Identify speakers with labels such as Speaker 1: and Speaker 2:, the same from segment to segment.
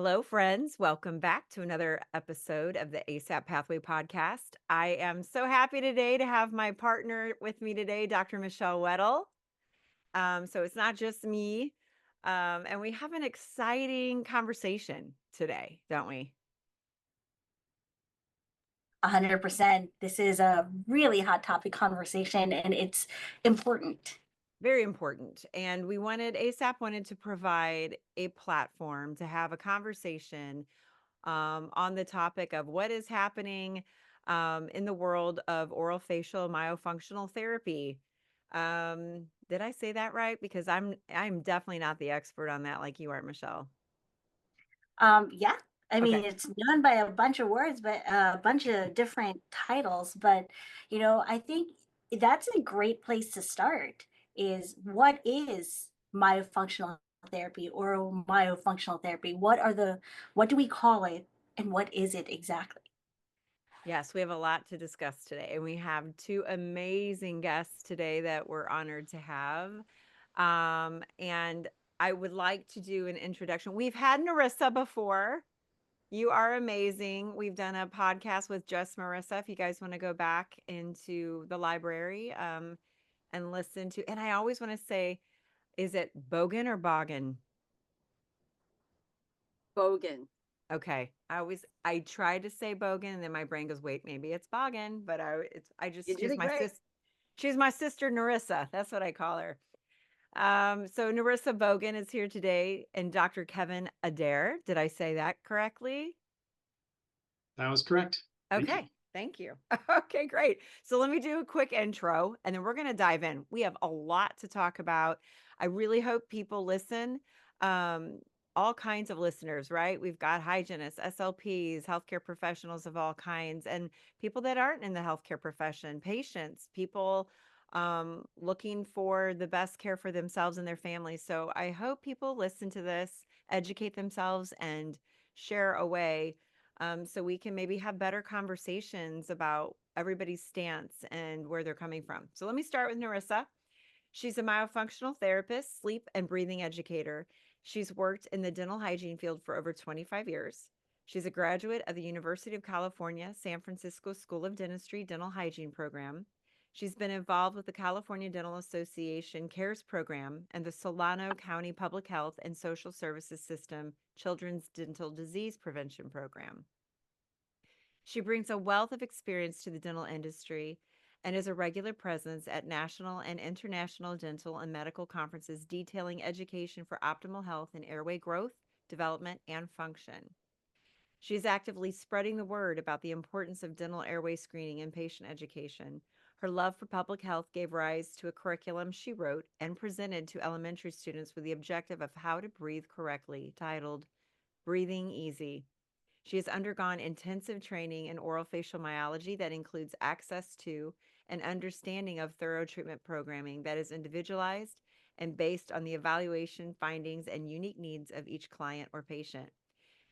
Speaker 1: Hello, friends. Welcome back to another episode of the ASAP Pathway podcast. I am so happy today to have my partner with me today, Dr. Michelle Weddle. So it's not just me. And we have an exciting conversation today, don't we?
Speaker 2: 100%. This is a really hot topic conversation and it's important.
Speaker 1: Very important. And we wanted, ASAP wanted to provide a platform to have a conversation on the topic of what is happening in the world of oral facial myofunctional therapy. Did I say that right? Because I'm definitely not the expert on that like you are, Michelle.
Speaker 2: Yeah, I
Speaker 1: Okay.
Speaker 2: mean, it's known by a bunch of words, but a bunch of different titles. But, I think that's a great place to start is what is myofunctional therapy or myofunctional therapy? What do we call it and what is it exactly?
Speaker 1: Yes, we have a lot to discuss today, and we have two amazing guests today that we're honored to have. And I would like to do an introduction. We've had Nerissa before. You are amazing. We've done a podcast with just Marissa. If you guys want to go back into the library and listen to, and I always want to say, is it Bogan or Boggan?
Speaker 3: Bogan.
Speaker 1: Okay. I try to say Bogan and then my brain goes, wait, maybe it's Boggan, but
Speaker 3: You did it great.
Speaker 1: She's my sister Nerissa. That's what I call her. So Narissa Boggan is here today and Dr. Kevin Adair. Did I say that correctly?
Speaker 4: That was correct. Thank you.
Speaker 1: Okay. Thank you. Okay, great. So let me do a quick intro and then we're going to dive in. We have a lot to talk about. I really hope people listen. All kinds of listeners, right? We've got hygienists, SLPs, healthcare professionals of all kinds, and people that aren't in the healthcare profession, patients, people looking for the best care for themselves and their families. So I hope people listen to this, educate themselves, and share away so we can maybe have better conversations about everybody's stance and where they're coming from. So let me start with Nerissa. She's a myofunctional therapist, sleep and breathing educator. She's worked in the dental hygiene field for over 25 years. She's a graduate of the University of California, San Francisco School of Dentistry Dental Hygiene Program. She's been involved with the California Dental Association CARES program and the Solano County Public Health and Social Services System Children's Dental Disease Prevention Program. She brings a wealth of experience to the dental industry and is a regular presence at national and international dental and medical conferences detailing education for optimal health and airway growth, development, and function. She is actively spreading the word about the importance of dental airway screening and patient education. Her love for public health gave rise to a curriculum she wrote and presented to elementary students with the objective of how to breathe correctly, titled Breathing Easy. She has undergone intensive training in orofacial myology that includes access to and understanding of thorough treatment programming that is individualized and based on the evaluation findings and unique needs of each client or patient.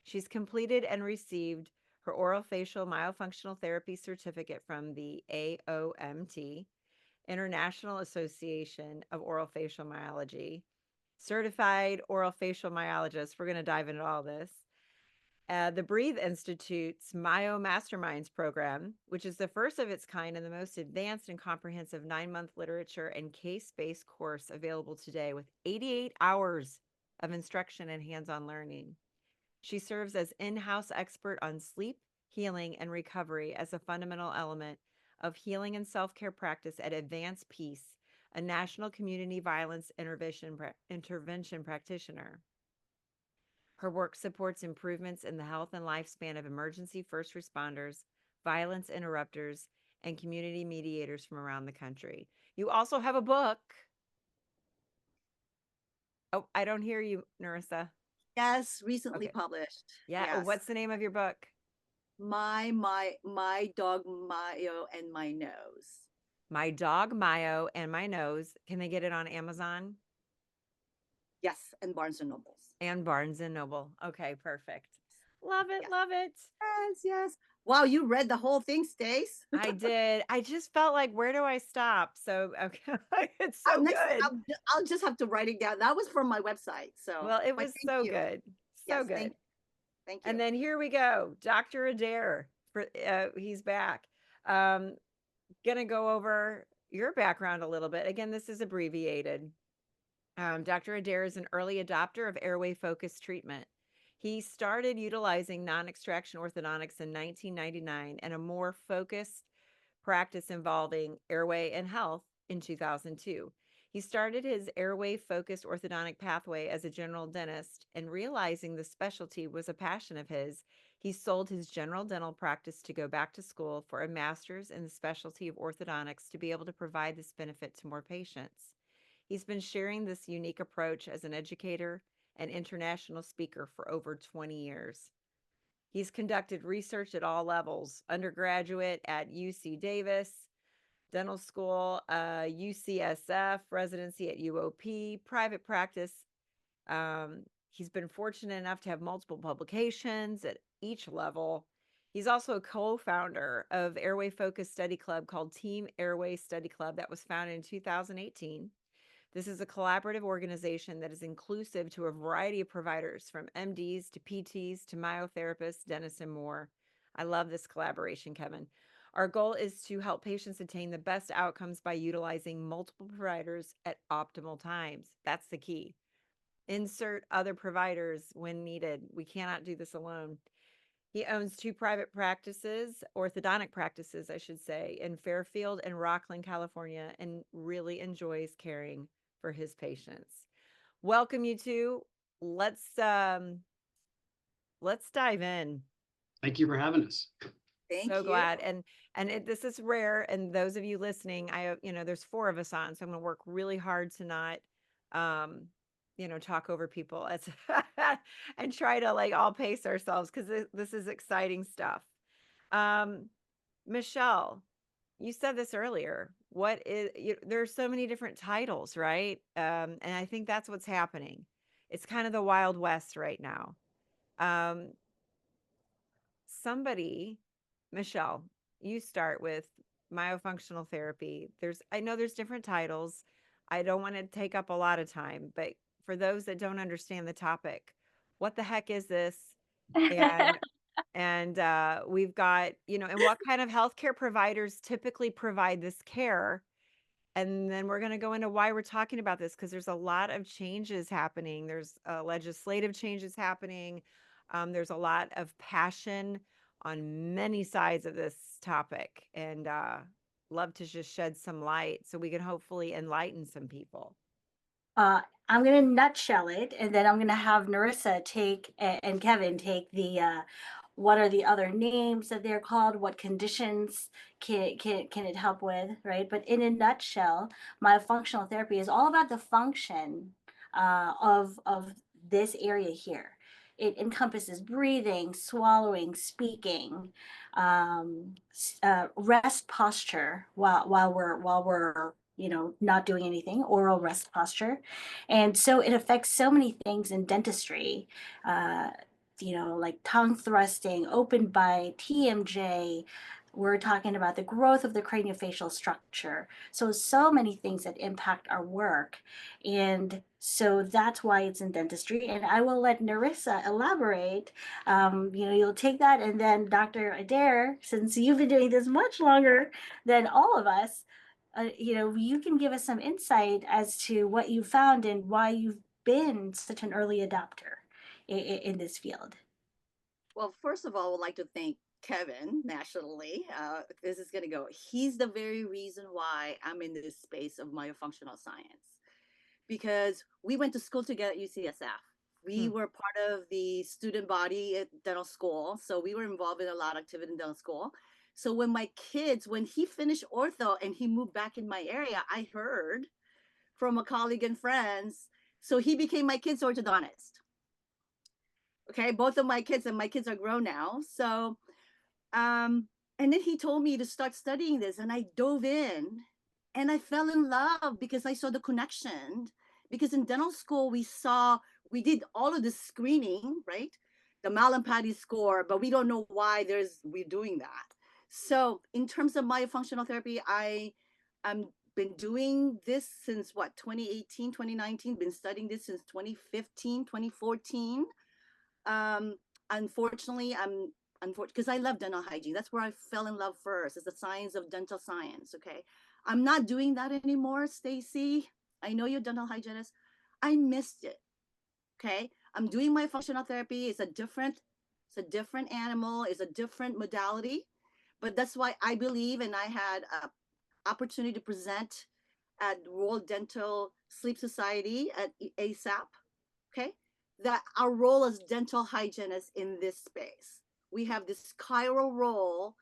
Speaker 1: She's completed and received her orofacial myofunctional therapy certificate from the AOMT, International Association of Orofacial Myology, certified orofacial myologist. We're going to dive into all this. The Breathe Institute's Myo Masterminds program, which is the first of its kind and the most advanced and comprehensive 9-month literature and case-based course available today with 88 hours of instruction and hands-on learning. She serves as in-house expert on sleep, healing, and recovery as a fundamental element of healing and self-care practice at Advanced Peace, a national community violence intervention practitioner. Her work supports improvements in the health and lifespan of emergency first responders, violence interrupters, and community mediators from around the country. You also have a book. Oh, I don't hear you, Nerissa.
Speaker 3: Yes, recently
Speaker 1: Okay.
Speaker 3: published.
Speaker 1: Yeah.
Speaker 3: Yes.
Speaker 1: What's the name of your book?
Speaker 3: My dog Mayo and my nose.
Speaker 1: My Dog Mayo and My Nose. Can they get it on Amazon?
Speaker 3: Yes, and Barnes and Nobles.
Speaker 1: And Barnes and Noble. Okay, perfect. Love it,
Speaker 3: Yes.
Speaker 1: love it.
Speaker 3: Yes, yes. Wow, you read the whole thing, Stace.
Speaker 1: I did. I just felt like, where do I stop? So, okay, it's so good.
Speaker 3: I'll just have to write it down. That was from my website. So,
Speaker 1: Well, it
Speaker 3: but
Speaker 1: was
Speaker 3: thank
Speaker 1: so
Speaker 3: you.
Speaker 1: good. So
Speaker 3: Yes,
Speaker 1: good.
Speaker 3: thank Thank you.
Speaker 1: And then here we go, Dr. Adair. He's back. Gonna go over your background a little bit. Again, this is abbreviated. Dr. Adair is an early adopter of airway focused treatment. He started utilizing non-extraction orthodontics in 1999 and a more focused practice involving airway and health in 2002. He started his airway focused orthodontic pathway as a general dentist, and realizing the specialty was a passion of his, he sold his general dental practice to go back to school for a master's in the specialty of orthodontics to be able to provide this benefit to more patients. He's been sharing this unique approach as an educator and international speaker for over 20 years. He's conducted research at all levels, undergraduate at UC Davis, dental school, UCSF, residency at UOP, private practice. He's been fortunate enough to have multiple publications at each level. He's also a co-founder of Airway Focused Study Club called Team Airway Study Club that was founded in 2018. This is a collaborative organization that is inclusive to a variety of providers, from MDs to PTs to myotherapists, dentists, and more. I love this collaboration, Kevin. Our goal is to help patients attain the best outcomes by utilizing multiple providers at optimal times. That's the key. Insert other providers when needed. We cannot do this alone. He owns 2 private practices, orthodontic practices, I should say, in Fairfield and Rockland, California, and really enjoys caring for his patients. Welcome, you two. Let's dive in.
Speaker 4: Thank you for having us.
Speaker 3: Thank
Speaker 1: So
Speaker 3: you.
Speaker 1: glad. This is rare. And those of you listening, there's 4 of us on, so I'm going to work really hard to not, talk over people and try to like all pace ourselves, because this is exciting stuff. Michelle, you said this earlier. There's so many different titles, right? And I think that's what's happening. It's kind of the Wild West right now. Michelle, you start with myofunctional therapy. I know there's different titles. I don't want to take up a lot of time, but for those that don't understand the topic, what the heck is this? And we've got, and what kind of healthcare providers typically provide this care? And then we're going to go into why we're talking about this, because there's a lot of changes happening. There's legislative changes happening. There's a lot of passion on many sides of this topic, and love to just shed some light so we can hopefully enlighten some people.
Speaker 2: I'm going to nutshell it, and then I'm going to have Nerissa and Kevin take the what are the other names that they're called, what conditions can it help with, right? But in a nutshell, myofunctional therapy is all about the function of this area here. It encompasses breathing, swallowing, speaking, rest posture while we're not doing anything, oral rest posture. And so it affects so many things in dentistry, like tongue thrusting, open bite, TMJ. We're talking about the growth of the craniofacial structure. So many things that impact our work. And so that's why it's in dentistry. And I will let Nerissa elaborate. You'll take that, and then Dr. Adair, since you've been doing this much longer than all of us, you can give us some insight as to what you found and why you've been such an early adopter in this field.
Speaker 3: Well, first of all, I would like to thank Kevin nationally. This is going to go. He's the very reason why I'm in this space of myofunctional science, because we went to school together at UCSF. We were part of the student body at dental school. So we were involved in a lot of activity in dental school. So when he finished ortho and he moved back in my area, I heard from a colleague and friends. So he became my kid's orthodontist. Okay, both of my kids, and my kids are grown now. So, and then he told me to start studying this, and I dove in and I fell in love because I saw the connection. Because in dental school, we did all of the screening, right? The Mallampati score, but we don't know why we're doing that. So in terms of myofunctional therapy, I'm been doing this since 2018, 2019, been studying this since 2015, 2014. unfortunately, because I love dental hygiene. That's where I fell in love first, is the science of dental science. Okay. I'm not doing that anymore, Stacy. I know you're a dental hygienist. I missed it. Okay. I'm doing my functional therapy. It's a different animal, it's a different modality. But that's why I believe, and I had a opportunity to present at World Dental Sleep Society at ASAP. Okay. That our role as dental hygienists in this space, we have this chiral role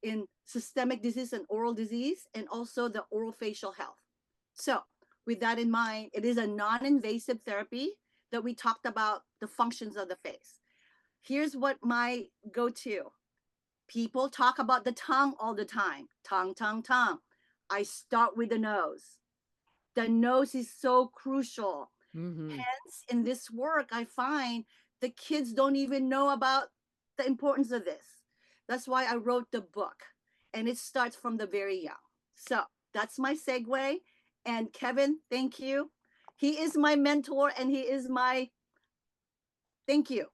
Speaker 3: in systemic disease and oral disease, and also the orofacial health. So, with that in mind, it is a non invasive therapy that we talked about the functions of the face. Here's what my go to, people talk about the tongue all the time, tongue, tongue, tongue. I start with the nose. The nose is so crucial.
Speaker 1: Mm-hmm.
Speaker 3: Hence, in this work, I find the kids don't even know about the importance of this. That's why I wrote the book, and it starts from the very young. So that's my segue. And Kevin, thank you. He is my mentor, and he is my thank you.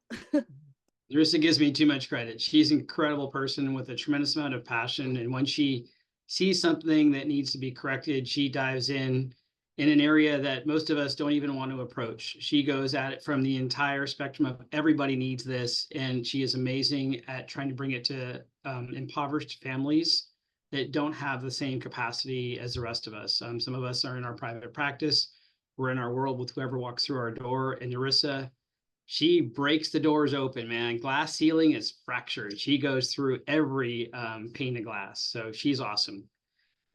Speaker 4: Nerissa gives me too much credit. She's an incredible person with a tremendous amount of passion. And when she sees something that needs to be corrected, she dives in an area that most of us don't even want to approach. She goes at it from the entire spectrum of everybody needs this. And she is amazing at trying to bring it to impoverished families that don't have the same capacity as the rest of us. Some of us are in our private practice. We're in our world with whoever walks through our door. And Nerissa, she breaks the doors open, man. Glass ceiling is fractured. She goes through every pane of glass. So she's awesome.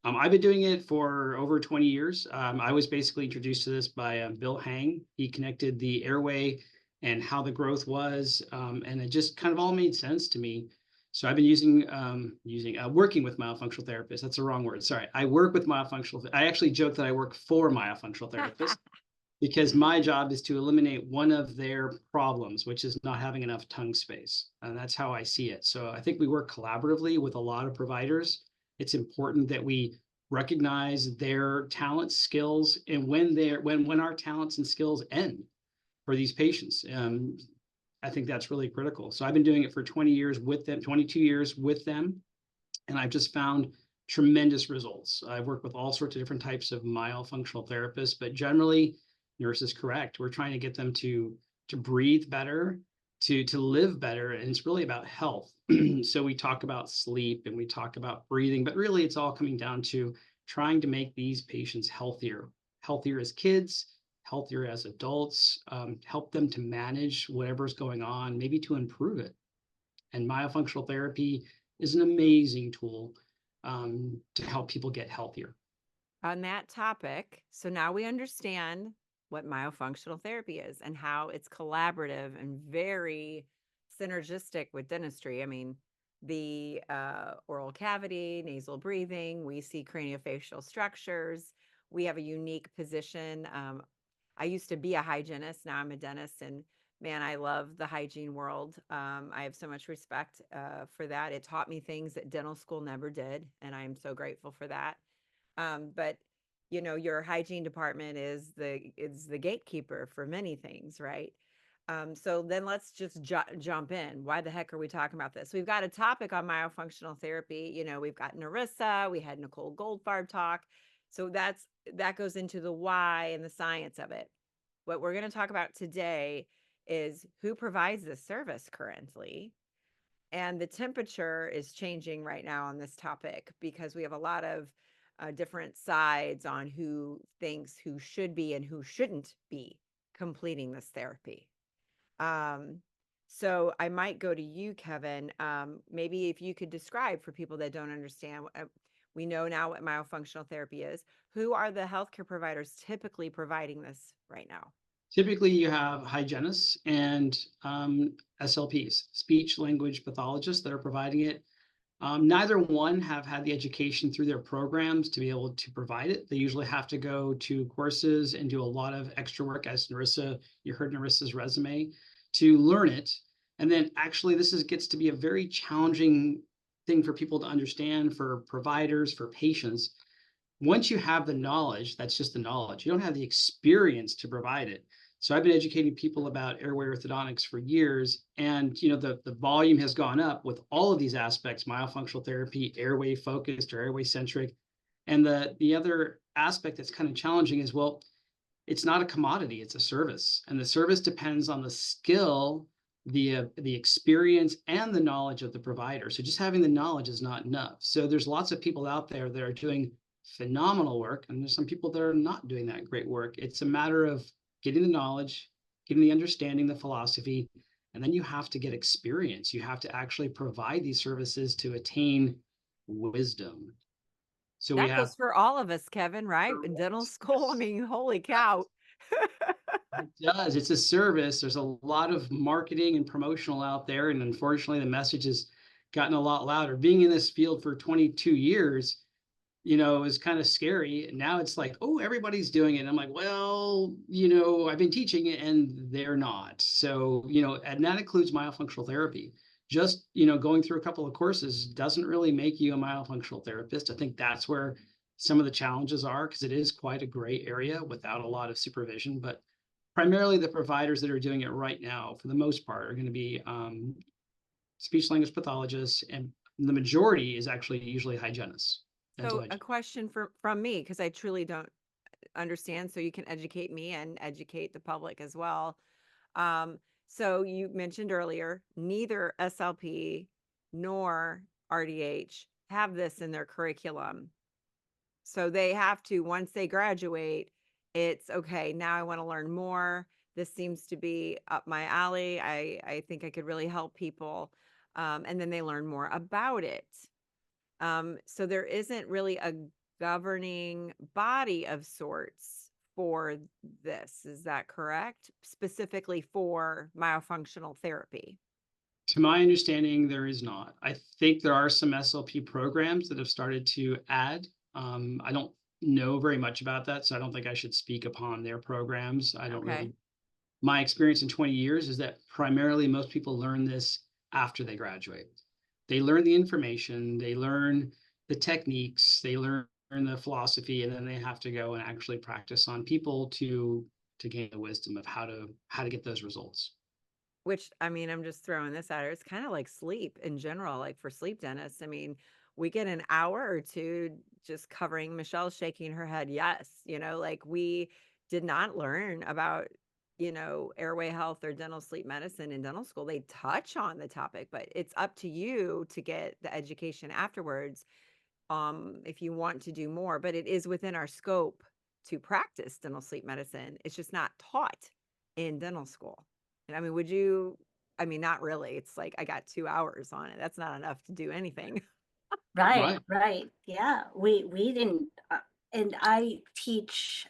Speaker 4: I've been doing it for over 20 years. I was basically introduced to this by Bill Hang. He connected the airway and how the growth was, and it just kind of all made sense to me. So I've been working with myofunctional therapists. That's the wrong word. Sorry. I work with myofunctional. I actually joke that I work for myofunctional therapists because my job is to eliminate one of their problems, which is not having enough tongue space. And that's how I see it. So I think we work collaboratively with a lot of providers. It's important that we recognize their talents, skills, and when our talents and skills end for these patients. I think that's really critical. So I've been doing it for 20 years with them, 22 years with them, and I've just found tremendous results. I've worked with all sorts of different types of myofunctional therapists, but generally, Nerissa is correct. We're trying to get them to breathe better, to live better, and it's really about health. So we talk about sleep and we talk about breathing, but really it's all coming down to trying to make these patients healthier as kids, healthier as adults, help them to manage whatever's going on, maybe to improve it. And myofunctional therapy is an amazing tool to help people get healthier.
Speaker 1: On that topic, so now we understand what myofunctional therapy is and how it's collaborative and very synergistic with dentistry. I mean, the oral cavity, nasal breathing, we see craniofacial structures. We have a unique position. I used to be a hygienist. Now I'm a dentist, and man, I love the hygiene world. I have so much respect for that. It taught me things that dental school never did, and I'm so grateful for that. But your hygiene department is the gatekeeper for many things, right? So then let's just jump in. Why the heck are we talking about this? We've got a topic on myofunctional therapy. We've got Nerissa, we had Nicole Goldfarb talk. So that goes into the why and the science of it. What we're going to talk about today is who provides this service currently. And the temperature is changing right now on this topic because we have a lot of different sides on who thinks who should be and who shouldn't be completing this therapy. So I might go to you, Kevin. Maybe if you could describe for people that don't understand, we know now what myofunctional therapy is. Who are the healthcare providers typically providing this right now?
Speaker 4: Typically, you have hygienists and SLPs, speech language pathologists, that are providing it. Neither one have had the education through their programs to be able to provide it. They usually have to go to courses and do a lot of extra work, as Nerissa, you heard Nerissa's resume, to learn it. And then actually gets to be a very challenging thing for people to understand, for providers, for patients. Once you have the knowledge, that's just the knowledge. You don't have the experience to provide it. So I've been educating people about airway orthodontics for years, and the volume has gone up with all of these aspects: myofunctional therapy, airway focused or airway centric. And the other aspect that's kind of challenging is, well, it's not a commodity, it's a service, and the service depends on the skill, the experience, and the knowledge of the provider. So just having the knowledge is not enough. So there's lots of people out there that are doing phenomenal work, and there's some people that are not doing that great work. It's a matter of getting the knowledge, getting the understanding, the philosophy, and then you have to get experience. You have to actually provide these services to attain wisdom. So we
Speaker 1: That
Speaker 4: have
Speaker 1: goes for all of us, Kevin, right? In dental school, I mean, holy cow.
Speaker 4: It does. It's a service. There's a lot of marketing and promotional out there, and unfortunately, the message has gotten a lot louder. Being in this field for 22 years, is kind of scary. And now it's like, oh, everybody's doing it. And I'm like, well, I've been teaching it, and they're not. So, and that includes myofunctional therapy. Just, going through a couple of courses doesn't really make you a myofunctional therapist. I think that's where some of the challenges are, because it is quite a gray area without a lot of supervision. But primarily the providers that are doing it right now, for the most part, are going to be speech language pathologists, and the majority is actually usually hygienists.
Speaker 1: So a question from me, because I truly don't understand, so you can educate me and educate the public as well. So you mentioned earlier, neither SLP nor RDH have this in their curriculum. So they have to, once they graduate, it's okay, now I want to learn more. This seems to be up my alley. I think I could really help people. And then they learn more about it. So there isn't really a governing body of sorts for this. Is that correct? Specifically for myofunctional therapy.
Speaker 4: To my understanding, there is not. I think there are some SLP programs that have started to add. I don't know very much about that, so I don't think I should speak upon their programs. I don't really. My experience in 20 years is that primarily most people learn this after they graduate. They learn the information, they learn the techniques, they learn the philosophy, and then they have to go and actually practice on people to gain the wisdom of how to get those results.
Speaker 1: Which, I mean, I'm just throwing this out there. It's kind of like sleep in general, like for sleep dentists. I mean, we get an hour or two just covering. Michelle's shaking her head. Yes. Like we did not learn about, airway health or dental sleep medicine in dental school. They touch on the topic, but it's up to you to get the education afterwards. If you want to do more, but it is within our scope to practice dental sleep medicine. It's just not taught in dental school. And I mean, not really. It's like I got 2 hours on it. That's not enough to do anything.
Speaker 2: Right, right. Yeah, we didn't, and I teach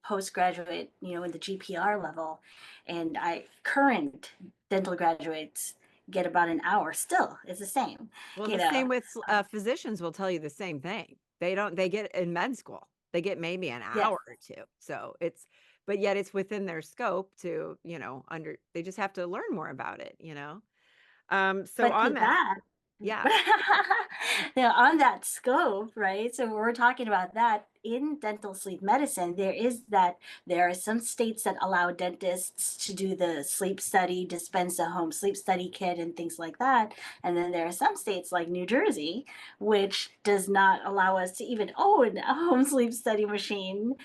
Speaker 2: postgraduate, in the GPR level, and current dental graduates get about an hour. Still, it's the same.
Speaker 1: Well,
Speaker 2: You
Speaker 1: the
Speaker 2: know,
Speaker 1: same with physicians will tell you the same thing. They get in med school, they get maybe an
Speaker 2: yes,
Speaker 1: hour or two. So but yet it's within their scope to, they just have to learn more about it. So
Speaker 2: but to
Speaker 1: on that,
Speaker 2: that,
Speaker 1: yeah.
Speaker 2: now on that scope, right? So we're talking about that in dental sleep medicine. There are some states that allow dentists to do the sleep study, dispense a home sleep study kit, and things like that. And then there are some states like New Jersey, which does not allow us to even own a home sleep study machine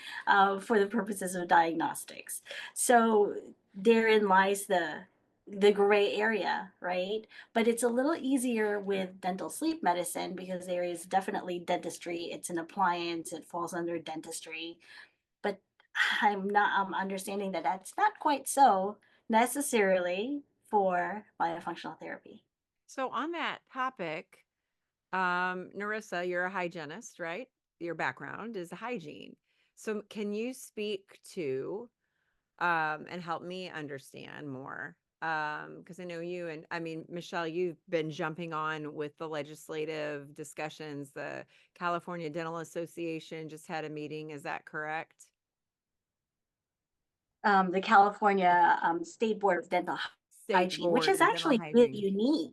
Speaker 2: for the purposes of diagnostics. So therein lies the gray area, right? But it's a little easier with dental sleep medicine because there is definitely dentistry. It's an appliance, it falls under dentistry. But I'm understanding that that's not quite so necessarily for myofunctional therapy.
Speaker 1: So on that topic, Nerissa, you're a hygienist, right? Your background is hygiene. So can you speak to and help me understand more? Because I know you, and I mean, Michelle, you've been jumping on with the legislative discussions. The California Dental Association just had a meeting. Is that correct?
Speaker 2: The California State Board of Dental
Speaker 1: State
Speaker 2: Hygiene, which
Speaker 1: Board
Speaker 2: is
Speaker 1: of Dental
Speaker 2: actually really
Speaker 1: Hygiene.
Speaker 2: unique.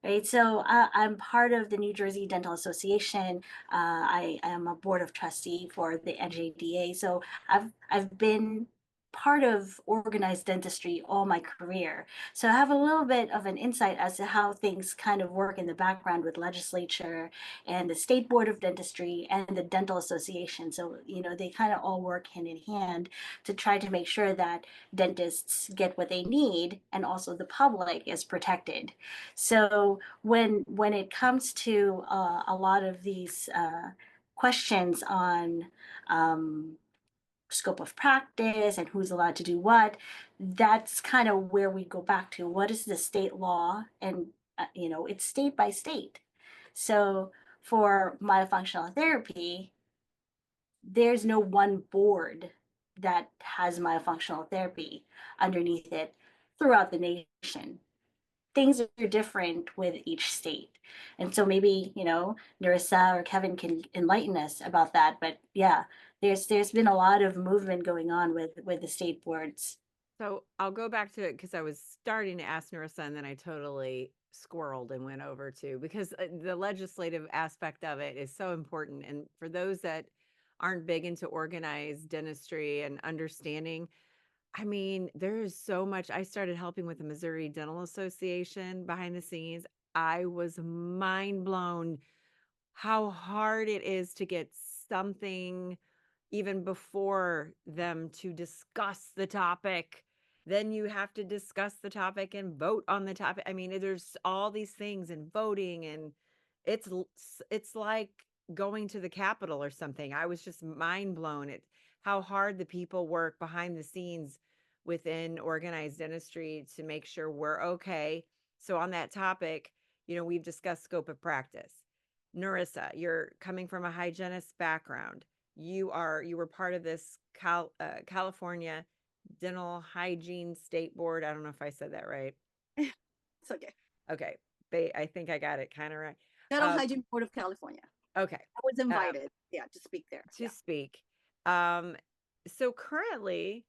Speaker 2: Right, so I'm part of the New Jersey Dental Association. I am a board of trustee for the NJDA. So I've been part of organized dentistry all my career. So I have a little bit of an insight as to how things kind of work in the background with legislature and the State Board of Dentistry and the Dental Association. So, they kind of all work hand in hand to try to make sure that dentists get what they need and also the public is protected. So when it comes to a lot of these questions on scope of practice and who's allowed to do what, that's kind of where we go back to what is the state law, and it's state by state. So for myofunctional therapy, there's no one board that has myofunctional therapy underneath it throughout the nation. Things are different with each state. And so maybe, Nerissa or Kevin can enlighten us about that. But yeah, there's been a lot of movement going on with the state boards.
Speaker 1: So I'll go back to it because I was starting to ask Nerissa and then I totally squirreled and went over to, because the legislative aspect of it is so important. And for those that aren't big into organized dentistry and understanding, I mean, there is so much. I started helping with the Missouri Dental Association behind the scenes. I was mind blown how hard it is to get something even before them to discuss the topic. Then you have to discuss the topic and vote on the topic. I mean, there's all these things and voting, and it's like going to the Capitol or something. I was just mind blown at how hard the people work behind the scenes within organized dentistry to make sure we're okay. So on that topic, we've discussed scope of practice. Nerissa, you're coming from a hygienist background. You were part of this California Dental Hygiene State Board. I don't know if I said that right.
Speaker 3: It's okay.
Speaker 1: Okay. I think I got it kind of right.
Speaker 3: Dental Hygiene Board of California.
Speaker 1: Okay.
Speaker 3: I was invited, to speak there.
Speaker 1: To speak. So currently,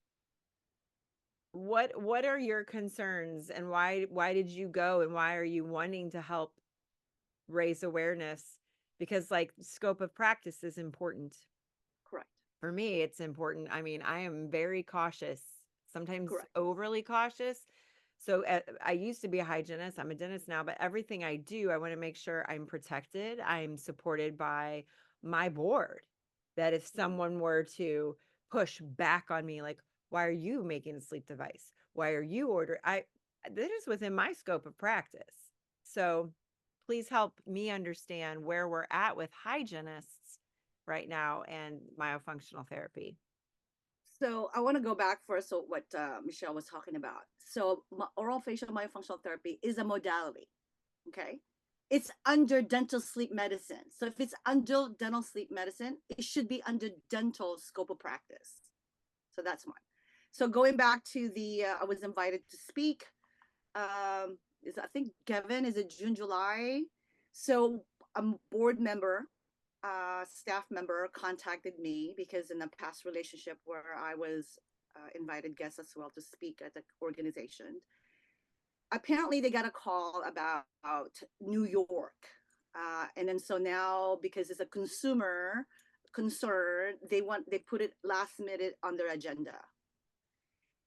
Speaker 1: what are your concerns, and why did you go, and why are you wanting to help raise awareness? Because like scope of practice is important.
Speaker 3: Correct.
Speaker 1: For me, it's important. I mean, I am very cautious, sometimes
Speaker 3: Correct.
Speaker 1: overly cautious. So I used to be a hygienist. I'm a dentist now, but everything I do, I want to make sure I'm protected. I'm supported by my board. That if someone were to push back on me, like, why are you making a sleep device? Why are you ordering? That is within my scope of practice. So please help me understand where we're at with hygienists right now and myofunctional therapy.
Speaker 3: So I want to go back first to what Michelle was talking about. So orofacial myofunctional therapy is a modality. Okay. It's under dental sleep medicine. So if it's under dental sleep medicine, it should be under dental scope of practice. So that's one. So going back to I was invited to speak. I think Kevin is it June, July. So a board member, staff member contacted me because in a past relationship where I was invited guest as well to speak at the organization, apparently they got a call about New York. And then so now, because it's a consumer concern, they put it last minute on their agenda.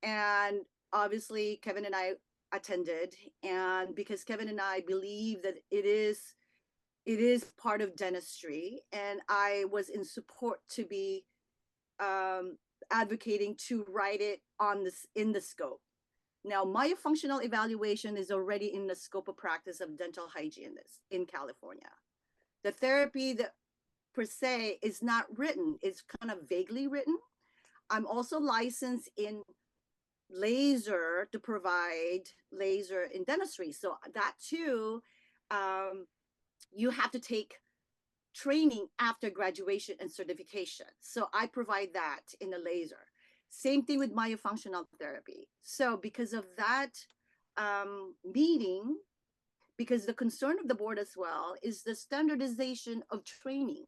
Speaker 3: And obviously Kevin and I attended, and because Kevin and I believe that it is part of dentistry, and I was in support to be advocating to write it on this in the scope. Now, myofunctional evaluation is already in the scope of practice of dental hygienists in California. The therapy that per se is not written, it's kind of vaguely written. I'm also licensed in laser to provide laser in dentistry. So that too, you have to take training after graduation and certification. So I provide that in the laser. Same thing with myofunctional therapy. So because of that meeting, because the concern of the board as well is the standardization of training.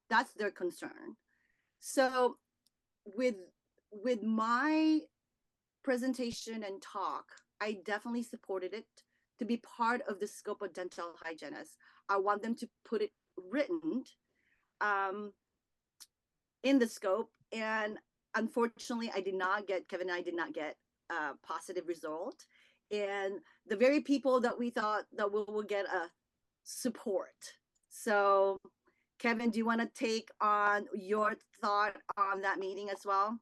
Speaker 3: That's their concern. So with my presentation and talk, I definitely supported it to be part of the scope of dental hygienists. I want them to put it written in the scope, and unfortunately, Kevin and I did not get a positive result. And the very people that we thought that we will get a support. So, Kevin, do you want to take on your thought on that meeting as well?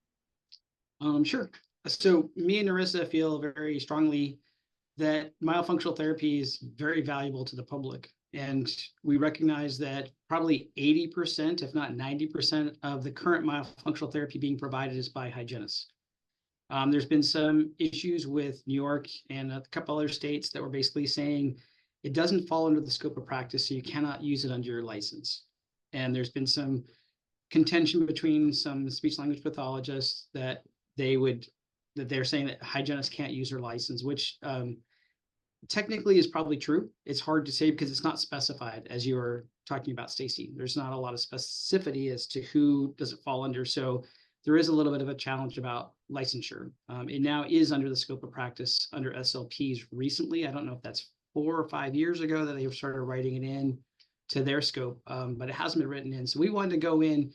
Speaker 4: Sure. So me and Nerissa feel very strongly that myofunctional therapy is very valuable to the public. And we recognize that probably 80%, if not 90% of the current myofunctional therapy being provided is by hygienists. There's been some issues with New York and a couple other states that were basically saying it doesn't fall under the scope of practice, so you cannot use it under your license. And there's been some contention between some speech language pathologists that they're saying that hygienists can't use their license, which technically is probably true. It's hard to say because it's not specified, as you were talking about, Stacy. There's not a lot of specificity as to who does it fall under. So there is a little bit of a challenge about licensure. It now is under the scope of practice under SLPs recently. I don't know if that's 4 or 5 years ago that they started writing it in to their scope, but it hasn't been written in. So we wanted to go in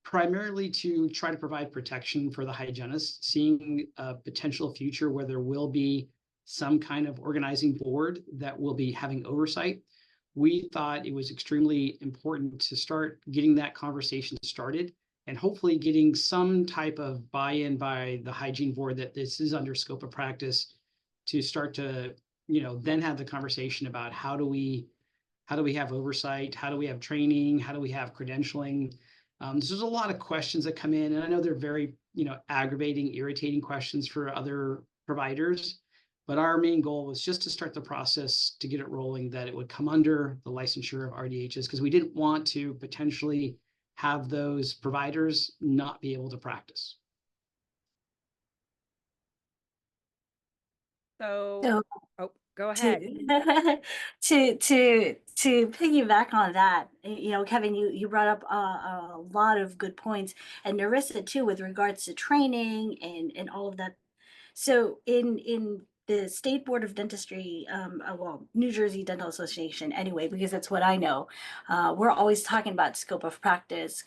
Speaker 4: primarily to try to provide protection for the hygienist, seeing a potential future where there will be some kind of organizing board that will be having oversight. We thought it was extremely important to start getting that conversation started and hopefully getting some type of buy-in by the hygiene board that this is under scope of practice to start to, then have the conversation about how do we have oversight? How do we have training? How do we have credentialing? There's a lot of questions that come in, and I know they're very, aggravating, irritating questions for other providers. But our main goal was just to start the process to get it rolling, that it would come under the licensure of RDHs, because we didn't want to potentially have those providers not be able to practice.
Speaker 1: So, oh, go
Speaker 2: to
Speaker 1: ahead.
Speaker 2: to piggyback on that, Kevin, you brought up a lot of good points, and Nerissa too, with regards to training and all of that. So in the State Board of Dentistry, well, New Jersey Dental Association, anyway, because that's what I know, we're always talking about scope of practice,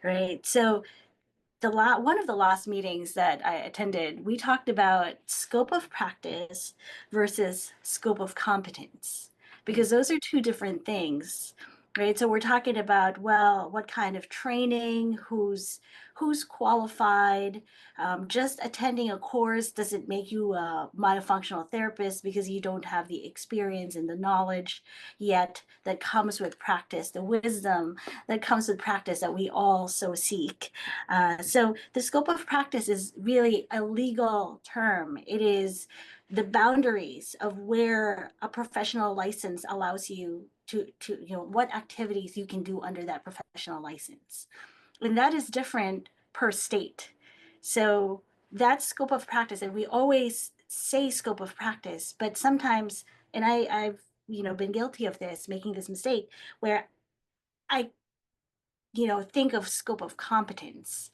Speaker 2: right? So one of the last meetings that I attended, we talked about scope of practice versus scope of competence, because those are two different things, right? So we're talking about, well, what kind of training, who's qualified, just attending a course doesn't make you a myofunctional therapist because you don't have the experience and the knowledge yet that comes with practice, the wisdom that comes with practice that we all so seek. So the scope of practice is really a legal term. It is the boundaries of where a professional license allows you to what activities you can do under that professional license. And that is different per state. So that scope of practice, and we always say scope of practice, but sometimes, and I've been guilty of this, making this mistake where I think of scope of competence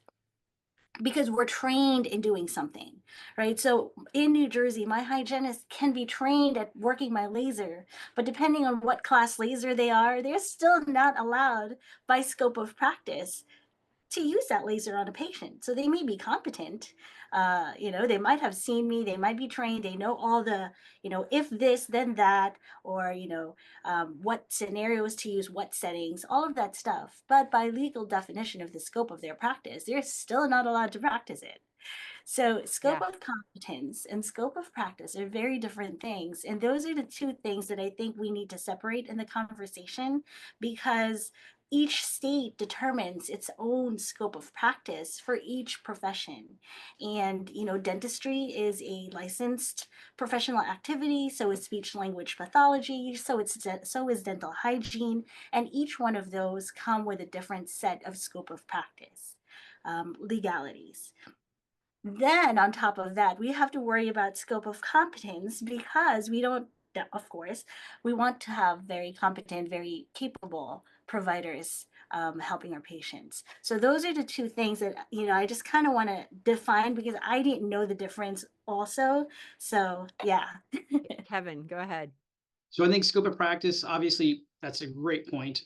Speaker 2: because we're trained in doing something, right? So in New Jersey, my hygienist can be trained at working my laser, but depending on what class laser they are, they're still not allowed by scope of practice to use that laser on a patient. So they may be competent, they might have seen me, they might be trained, they know all the, if this, then that, or, what scenarios to use, what settings, all of that stuff. But by legal definition of the scope of their practice, they're still not allowed to practice it. So scope of competence and scope of practice are very different things. And those are the two things that I think we need to separate in the conversation, because each state determines its own scope of practice for each profession. And, dentistry is a licensed professional activity. So is speech language pathology. So is dental hygiene. And each one of those come with a different set of scope of practice, legalities. Then on top of that, we have to worry about scope of competence, because of course, we want to have very competent, very capable providers helping our patients. So those are the two things that, I just kind of want to define, because I didn't know the difference also. So yeah.
Speaker 1: Kevin, go ahead.
Speaker 4: So I think scope of practice, obviously, That's a great point.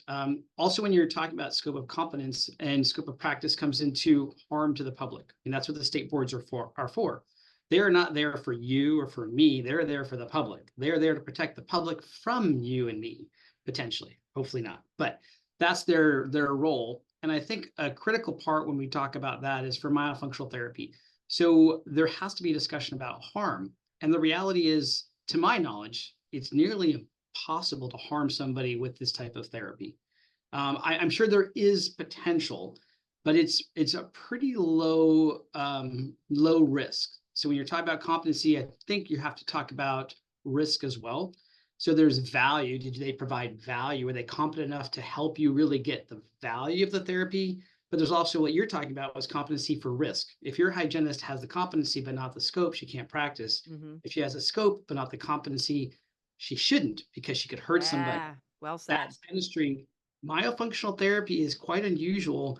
Speaker 4: Also, when you're talking about scope of competence and scope of practice comes into harm to the public, and that's what the state boards are for. They are not there for you or for me. They're there for the public. They're there to protect the public from you and me, potentially. Hopefully not, but that's their role. And I think a critical part when we talk about that is for myofunctional therapy. So there has to be a discussion about harm. And the reality is, to my knowledge, it's nearly impossible to harm somebody with this type of therapy. I'm sure there is potential, but it's a pretty low risk. So when you're talking about competency, I think you have to talk about risk as well. So there's value. Did they provide value? Are they competent enough to help you really get the value of the therapy? But there's also what you're talking about was competency for risk. If your hygienist has the competency but not the scope, she can't practice.
Speaker 1: Mm-hmm.
Speaker 4: If she has a scope but not the competency, she shouldn't, because she could hurt somebody.
Speaker 1: Yeah, well said.
Speaker 4: That's dentistry. Myofunctional therapy is quite unusual.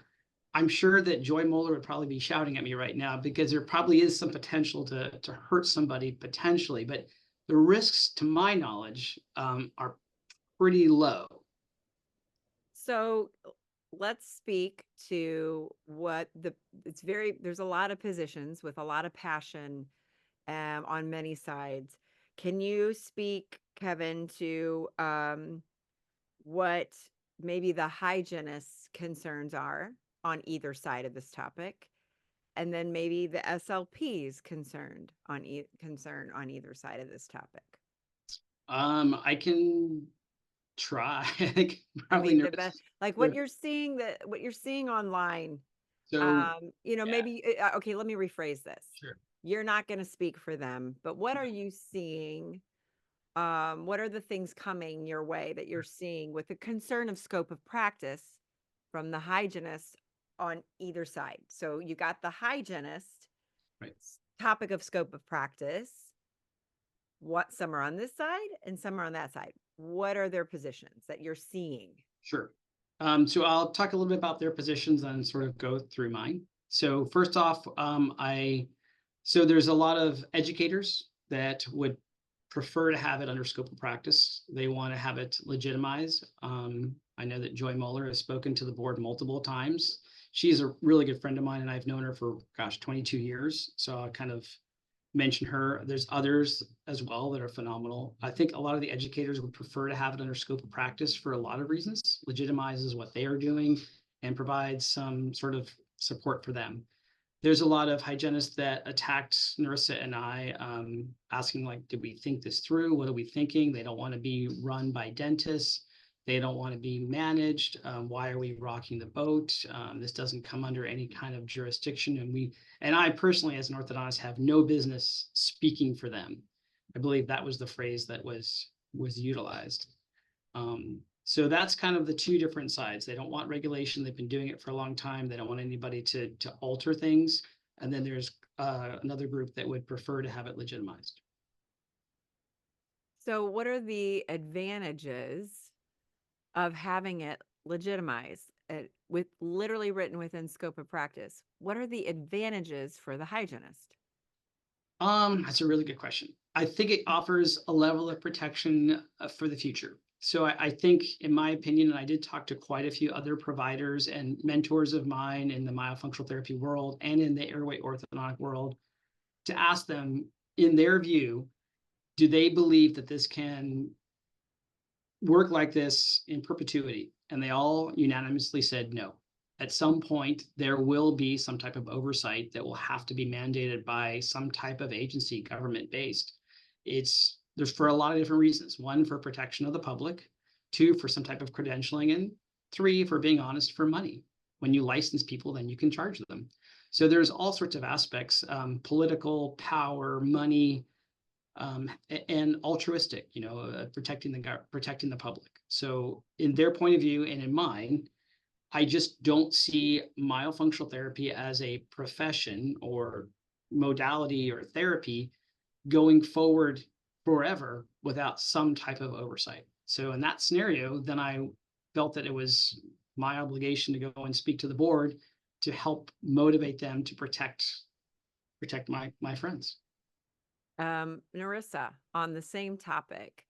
Speaker 4: I'm sure that Joy Moeller would probably be shouting at me right now, because there probably is some potential to hurt somebody potentially, but the risks, to my knowledge, are pretty low.
Speaker 1: So let's speak to there's a lot of positions with a lot of passion on many sides. Can you speak, Kevin, to what maybe the hygienist's concerns are on either side of this topic? And then maybe the SLP's concern on either side of this topic.
Speaker 4: I can try.
Speaker 1: I mean, the
Speaker 4: Nerissa.
Speaker 1: best, like what you're seeing online.
Speaker 4: So
Speaker 1: You know, maybe okay, let me rephrase this.
Speaker 4: sure.
Speaker 1: You're not going to speak for them, but what are you seeing? What are the things coming your way that you're seeing with the concern of scope of practice from the hygienist on either side? So you got the hygienist,
Speaker 4: Right.
Speaker 1: topic of scope of practice. What, some are on this side and some are on that side. What are their positions that you're seeing?
Speaker 4: Sure. So I'll talk a little bit about their positions and sort of go through mine. So first off, so there's a lot of educators that would prefer to have it under scope of practice. They want to have it legitimized. I know that Joy Moeller has spoken to the board multiple times. She's a really good friend of mine, and I've known her for, 22 years. So I'll kind of mention her. There's others as well that are phenomenal. I think a lot of the educators would prefer to have it under scope of practice for a lot of reasons. Legitimizes what they are doing and provides some sort of support for them. There's a lot of hygienists that attacked Nerissa and I, asking like, did we think this through? What are we thinking? They don't want to be run by dentists. They don't want to be managed. Why are we rocking the boat? This doesn't come under any kind of jurisdiction. And I personally, as an orthodontist, have no business speaking for them. I believe that was the phrase that was utilized. So that's kind of the two different sides. They don't want regulation. They've been doing it for a long time. They don't want anybody to alter things. And then there's another group that would prefer to have it legitimized.
Speaker 1: So what are the advantages of having it legitimized, with literally written within scope of practice? What are the advantages for the hygienist?
Speaker 4: That's a really good question. I think it offers a level of protection for the future. So I think, in my opinion, and I did talk to quite a few other providers and mentors of mine in the myofunctional therapy world and in the airway orthodontic world, to ask them, in their view, do they believe that this can work like this in perpetuity? And they all unanimously said no. At some point, there will be some type of oversight that will have to be mandated by some type of agency, government-based. There's for a lot of different reasons. One, for protection of the public. Two, for some type of credentialing. And three, for being honest, for money. When you license people, then you can charge them. So there's all sorts of aspects, political, power, money, and altruistic, protecting the public. So in their point of view and in mine, I just don't see myofunctional therapy as a profession or modality or therapy going forward forever without some type of oversight. So in that scenario, then I felt that it was my obligation to go and speak to the board to help motivate them to protect my friends.
Speaker 1: Nerissa, on the same topic,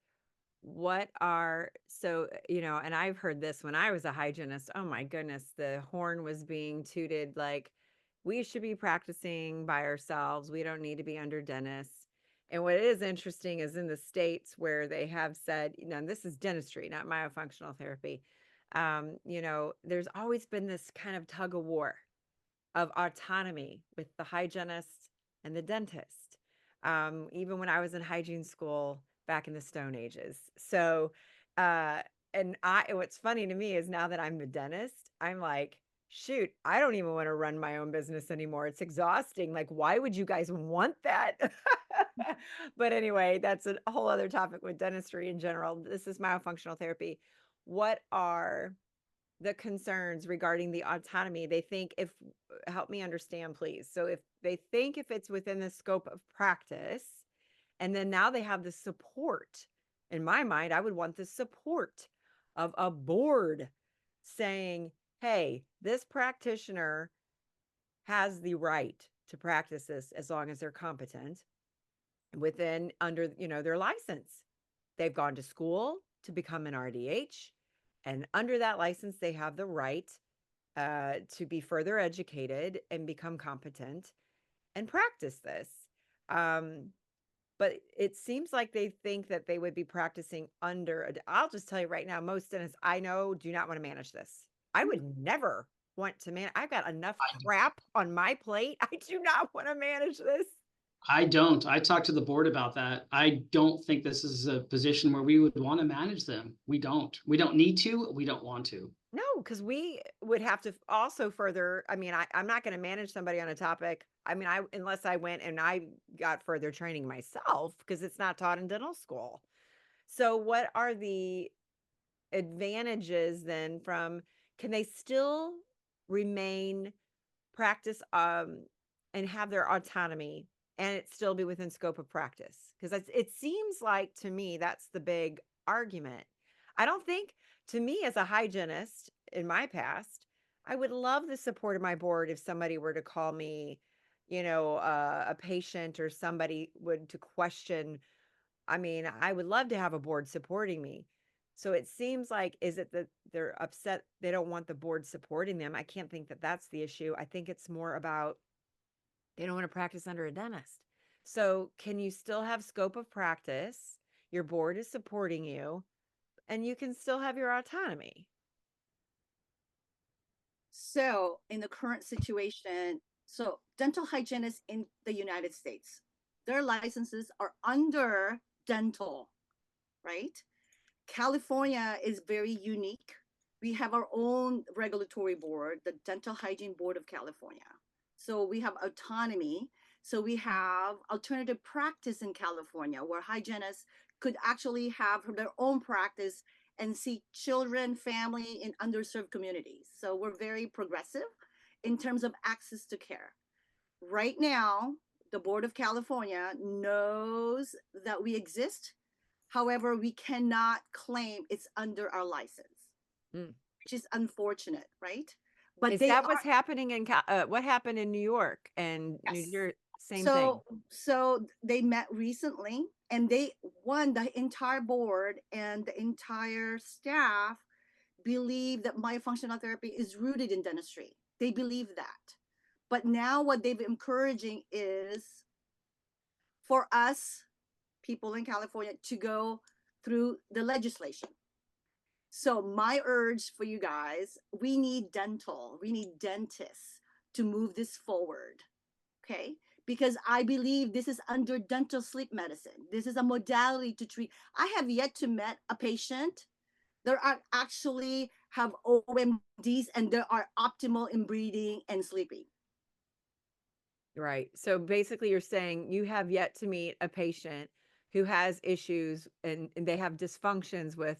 Speaker 1: what are so and I've heard this when I was a hygienist. Oh my goodness, the horn was being tooted like we should be practicing by ourselves. We don't need to be under dentists. And what is interesting is in the states where they have said, and this is dentistry, not myofunctional therapy. There's always been this kind of tug of war of autonomy with the hygienist and the dentist. Even when I was in hygiene school back in the Stone Ages. So, uh, what's funny to me is now that I'm a dentist, I'm like, shoot, I don't even want to run my own business anymore. It's exhausting. Like, why would you guys want that? But anyway, that's a whole other topic with dentistry in general. This is myofunctional therapy. What are the concerns regarding the autonomy? They think if help me understand, please. So if they think if it's within the scope of practice, and then now they have the support, in my mind, I would want the support of a board saying, hey, this practitioner has the right to practice this as long as they're competent within under their license. They've gone to school to become an RDH, and under that license, they have the right to be further educated and become competent and practice this. But it seems like they think that they would be practicing under. I'll just tell you right now, most dentists I know do not want to manage this. I would never want to manage. I've got enough crap on my plate. I do not want to manage this.
Speaker 4: I don't. I talked to the board about that. I don't think this is a position where we would want to manage them. We don't. We don't need to. We don't want to.
Speaker 1: No, because we would have to also further. I mean, I'm not going to manage somebody on a topic. I mean, unless I went and I got further training myself because it's not taught in dental school. So, what are the advantages then from? Can they still remain practice and have their autonomy and it still be within scope of practice? Because it seems like to me that's the big argument. I don't think, to me as a hygienist in my past, I would love the support of my board if somebody were to call me, a patient or somebody would to question. I mean, I would love to have a board supporting me. So it seems like, is it that they're upset they don't want the board supporting them? I can't think that that's the issue. I think it's more about they don't want to practice under a dentist. So can you still have scope of practice? Your board is supporting you and you can still have your autonomy.
Speaker 3: So in the current situation, so dental hygienists in the United States, their licenses are under dental, right? California is very unique. We have our own regulatory board, the Dental Hygiene Board of California. So we have autonomy. So we have alternative practice in California where hygienists could actually have their own practice and see children, family in underserved communities. So we're very progressive in terms of access to care. Right now, the Board of California knows that we exist. However, we cannot claim it's under our license, which is unfortunate, right? But
Speaker 1: is that what's happening in what happened in New York and
Speaker 3: yes.
Speaker 1: New Jersey? Same thing.
Speaker 3: So they met recently and they won. The entire board and the entire staff believe that myofunctional therapy is rooted in dentistry. They believe that. But now what they've encouraging is for us people in California to go through the legislation. So my urge for you guys, we need dentists to move this forward. Okay? Because I believe this is under dental sleep medicine. This is a modality to treat. I have yet to met a patient. There are actually have OMDs and there are optimal in breathing and sleeping.
Speaker 1: Right. So basically you're saying you have yet to meet a patient who has issues and they have dysfunctions with,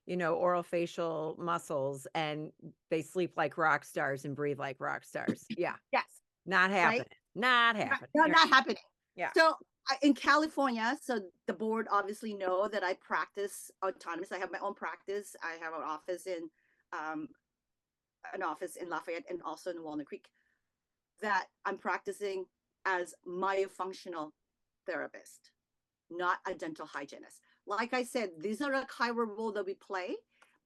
Speaker 1: orofacial muscles and they sleep like rock stars and breathe like rock stars. Yeah.
Speaker 3: Yes.
Speaker 1: Not happening.
Speaker 3: Right?
Speaker 1: Not happening.
Speaker 3: Not happening.
Speaker 1: Yeah.
Speaker 3: So in California, so the board obviously know that I practice autonomous. I have my own practice. I have an office in Lafayette and also in Walnut Creek that I'm practicing as myofunctional therapist, not a dental hygienist. Like I said, these are the kind of role that we play,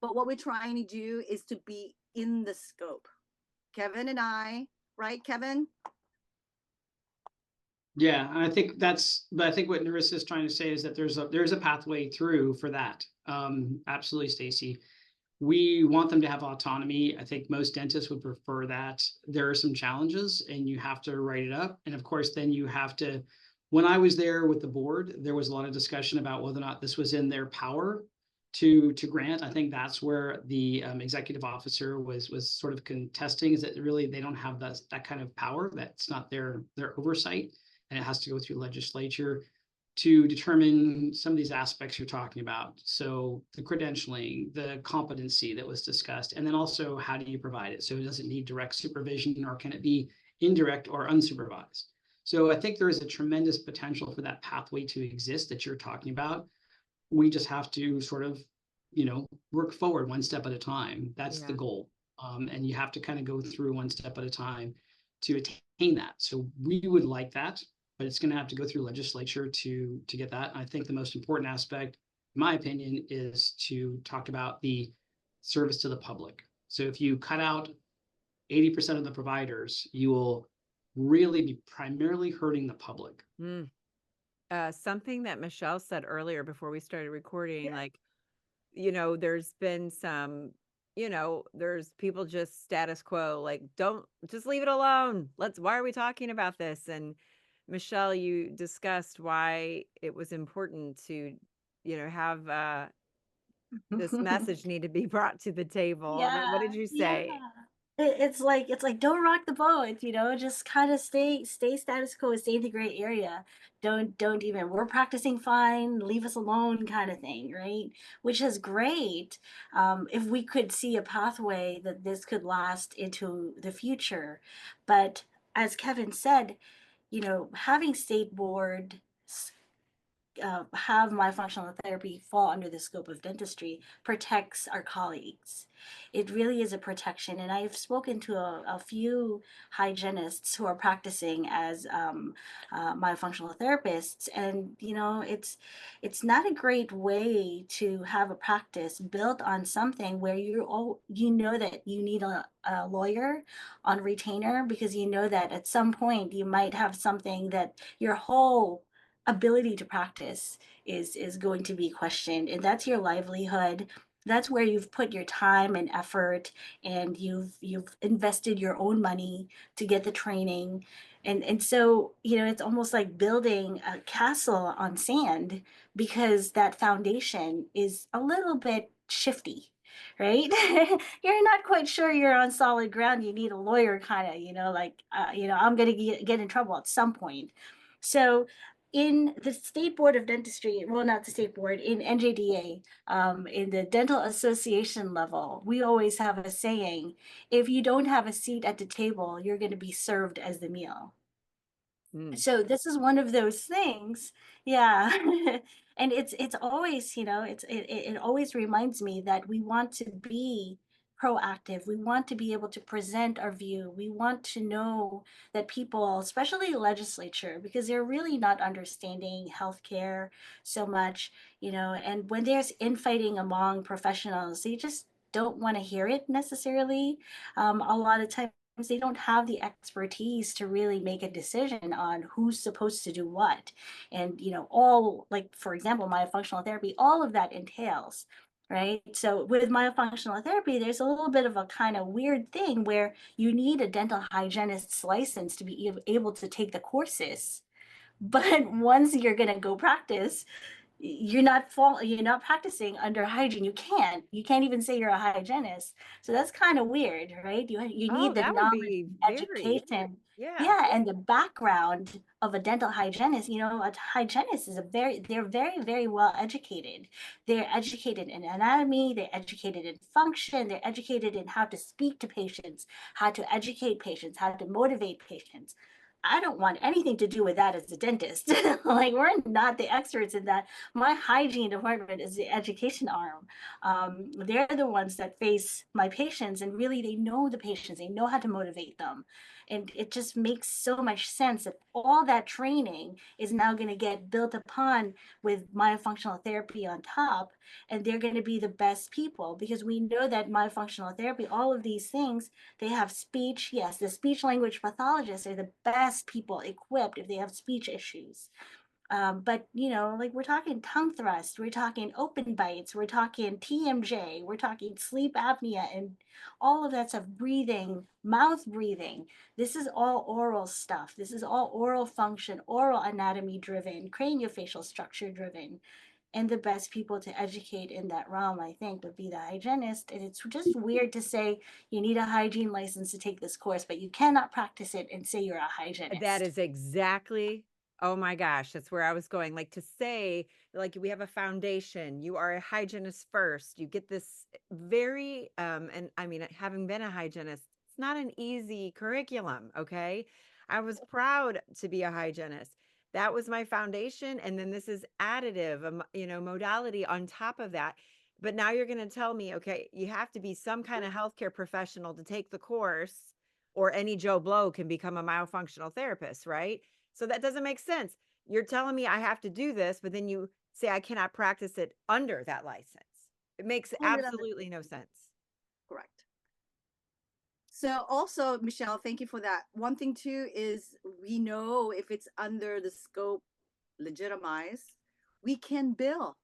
Speaker 3: but what we're trying to do is to be in the scope. Kevin and I, right, Kevin?
Speaker 4: Yeah, and I think but I think what Nerissa is trying to say is that there's a pathway through for that. Absolutely, Stacy. We want them to have autonomy. I think most dentists would prefer that. There are some challenges and you have to write it up. And of course, then you have to, when I was there with the board, there was a lot of discussion about whether or not this was in their power to grant. I think that's where the executive officer was sort of contesting, is that really they don't have that kind of power. That's not their oversight, and it has to go through legislature to determine some of these aspects you're talking about. So the credentialing, the competency that was discussed, and then also how do you provide it? So does it need direct supervision, or can it be indirect or unsupervised? So I think there is a tremendous potential for that pathway to exist that you're talking about. We just have to sort of, work forward one step at a time. That's the goal. And you have to kind of go through one step at a time to attain that. So we would like that, but it's going to have to go through legislature to get that. And I think the most important aspect, in my opinion, is to talk about the service to the public. So if you cut out 80% of the providers, you will really be primarily hurting the public.
Speaker 1: Mm. Something that Michelle said earlier before we started recording,
Speaker 2: Yeah.
Speaker 1: like, there's been some, there's people just status quo, like, don't just leave it alone. Why are we talking about this? And Michelle, you discussed why it was important to, have this message need to be brought to the table. And then what
Speaker 2: Yeah,
Speaker 1: did you
Speaker 2: yeah.
Speaker 1: say?
Speaker 2: It's like don't rock the boat, just kind of stay status quo, stay in the gray area. Don't even, we're practicing fine, leave us alone kind of thing, right? Which is great. If we could see a pathway that this could last into the future. But as Kevin said, having state board have myofunctional therapy fall under the scope of dentistry protects our colleagues. It really is a protection. And I've spoken to a few hygienists who are practicing as myofunctional therapists. And, it's not a great way to have a practice built on something where you know that you need a lawyer on retainer, because you know that at some point you might have something that your whole ability to practice is going to be questioned, and that's your livelihood. That's where you've put your time and effort, and you've invested your own money to get the training. And so, it's almost like building a castle on sand, because that foundation is a little bit shifty, right? You're not quite sure you're on solid ground. You need a lawyer, kind of, like, I'm going to get in trouble at some point. So in the State Board of Dentistry, well, not the State Board, in NJDA, in the dental association level, we always have a saying: if you don't have a seat at the table, you're going to be served as the meal.
Speaker 1: Mm.
Speaker 2: So this is one of those things. Yeah. And it's always, it always reminds me that we want to be proactive. We want to be able to present our view. We want to know that people, especially legislature, because they're really not understanding healthcare so much, and when there's infighting among professionals, they just don't want to hear it necessarily. A lot of times they don't have the expertise to really make a decision on who's supposed to do what. And, all, like, for example, myofunctional therapy, all of that entails, right? So with myofunctional therapy, there's a little bit of a kind of weird thing where you need a dental hygienist's license to be able to take the courses. But once you're going to go practice, you're not practicing under hygiene. You can't even say you're a hygienist. So that's kind of weird, right? You
Speaker 1: Oh,
Speaker 2: need the
Speaker 1: that would
Speaker 2: knowledge,
Speaker 1: be very,
Speaker 2: education,
Speaker 1: yeah.
Speaker 2: yeah, and the background of a dental hygienist. A hygienist is they're very, very well educated. They're educated in anatomy, they're educated in function, they're educated in how to speak to patients, how to educate patients, how to motivate patients. I don't want anything to do with that as a dentist. Like, we're not the experts in that. My hygiene department is the education arm. They're the ones that face my patients, and really they know the patients, they know how to motivate them. And it just makes so much sense that all that training is now going to get built upon with myofunctional therapy on top, and they're going to be the best people, because we know that myofunctional therapy, all of these things, they have speech. Yes, the speech language pathologists are the best people equipped if they have speech issues. But like, we're talking tongue thrust, we're talking open bites, we're talking TMJ, we're talking sleep apnea, and all of that stuff, breathing, mouth breathing. This is all oral stuff. This is all oral function, oral anatomy driven, craniofacial structure driven. And the best people to educate in that realm, I think, would be the hygienist. And it's just weird to say you need a hygiene license to take this course, but you cannot practice it and say you're a
Speaker 1: That
Speaker 2: hygienist.
Speaker 1: is exactly, oh my gosh, that's where I was going. Like, to say, like, we have a foundation, you are a hygienist first, you get this very, and I mean, having been a hygienist, it's not an easy curriculum, okay? I was proud to be a hygienist. That was my foundation. And then this is additive, modality on top of that. But now you're going to tell me, okay, you have to be some kind of healthcare professional to take the course, or any Joe Blow can become a myofunctional therapist, right? So that doesn't make sense. You're telling me I have to do this, but then you say I cannot practice it under that license. It makes
Speaker 3: Fully
Speaker 1: absolutely no sense.
Speaker 3: correct. So also, Michelle, thank you for that. One thing too is we know if it's under the scope legitimized, we can bill.